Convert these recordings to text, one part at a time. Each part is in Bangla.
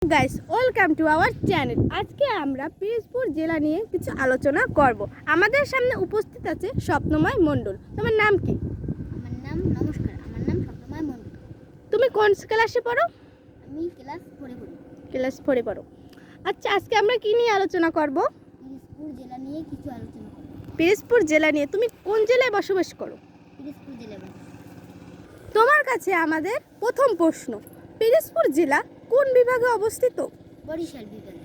Guys, welcome to our channel. আজকে আমরা পিরোজপুর জেলা নিয়ে কিছু আলোচনা করব। আমাদের সামনে উপস্থিত আছে স্বপ্নময় মণ্ডল। তোমার নাম কি? নমস্কার, আমার নাম স্বপ্নময় মণ্ডল। তুমি কোন ক্লাসে পড়ো? আমি ক্লাস 4 পড়ি। ক্লাস 4 পড়ো। আচ্ছা, আজকে আমরা কি নিয়ে আলোচনা করব? পিরোজপুর জেলা নিয়ে কিছু আলোচনা করব। পিরোজপুর জেলা নিয়ে। তুমি কোন জেলায় বসবাস করো? পিরোজপুর জেলায়। তোমার কাছে আমাদের প্রথম প্রশ্ন, পিরোজপুর জেলা কোন বিভাগে অবস্থিত? বরিশাল বিভাগে।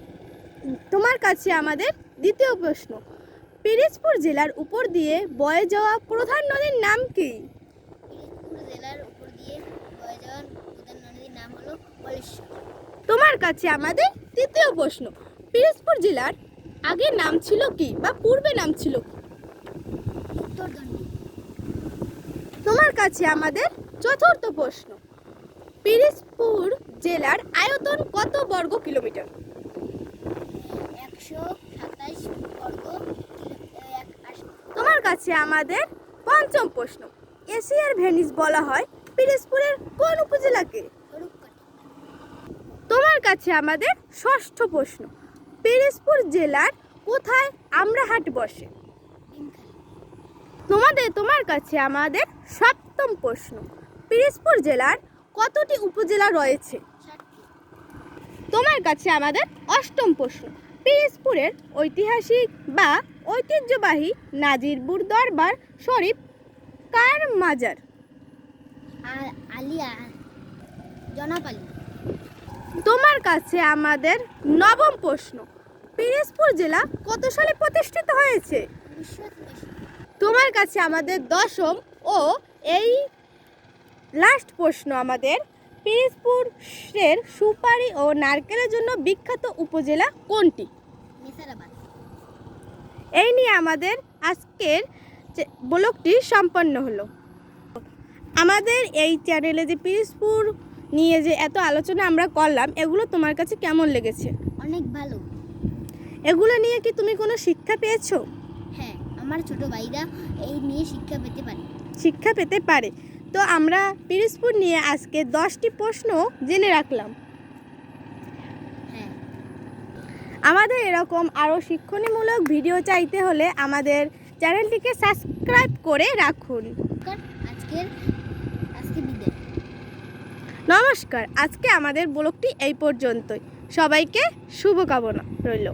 তোমার কাছে আমাদের দ্বিতীয় প্রশ্ন, পিরোজপুর জেলার উপর দিয়ে বয়ে যাওয়া প্রধান নদীর নাম কি? পিরোজপুর জেলার উপর দিয়ে বয়ে যাওয়া প্রধান নদীর নাম হলো বলেশ্বর। তোমার কাছে আমাদের তৃতীয় প্রশ্ন, পিরোজপুর জেলার আগের নাম ছিল কি বা পূর্বে নাম ছিল কি? উত্তরদণ্ডী। তোমার কাছে আমাদের চতুর্থ প্রশ্ন, পিরোজপুর জেলার আয়তন কত বর্গ কিলোমিটার? 127 বর্গ কিলোমিটার। তোমার কাছে আমাদের পঞ্চম প্রশ্ন, এশিয়ার ভেনিস বলা হয় পিরোজপুরের কোন উপজেলাকে? তোমার কাছে আমাদের ষষ্ঠ প্রশ্ন, পিরোজপুর জেলার কোথায় আমরাহাট বসে? তোমার কাছে আমাদের সপ্তম প্রশ্ন, পিরোজপুর জেলার কতটি উপজেলা রয়েছে? তোমার কাছে আমাদের অষ্টম প্রশ্ন, পিরোজপুরের ঐতিহাসিক বা ঐতিহ্যবাহী নাজিরপুর দরবার শরীফ কার মাজার? আলিয়া জনাব আলী। তোমার কাছে আমাদের নবম প্রশ্ন, পিরোজপুর জেলা কত সালে প্রতিষ্ঠিত হয়েছে? 1983। তোমার কাছে আমাদের দশম ও এই লাস্ট প্রশ্ন, আমাদের পিরোজপুরের সুপারি ও নারকেলের জন্য বিখ্যাত উপজেলা কোনটি? নেসারাবাদ। এই নিয়ে আমাদের আজকের ব্লগটি সম্পন্ন হলো। আমাদের এই চ্যানেলে যে পিরোজপুর নিয়ে যে এত আলোচনা আমরা করলাম, এগুলো তোমার কাছে কেমন লেগেছে? অনেক ভালো। এগুলো নিয়ে কি তুমি কোনো শিক্ষা পেয়েছো? হ্যাঁ, আমার ছোট ভাইরা এই নিয়ে শিক্ষা পেতে পারে। তো আমরা পিরোজপুর নিয়ে আজকে 10টি প্রশ্ন জেনে রাখলাম। হ্যাঁ, আমাদের এরকম আরও শিক্ষণীমূলক ভিডিও চাইতে হলে আমাদের চ্যানেলটিকে সাবস্ক্রাইব করে রাখুন। আজকে বিদায়। নমস্কার। আজকে আমাদের ব্লগটি এই পর্যন্তই। সবাইকে শুভকামনা রইল।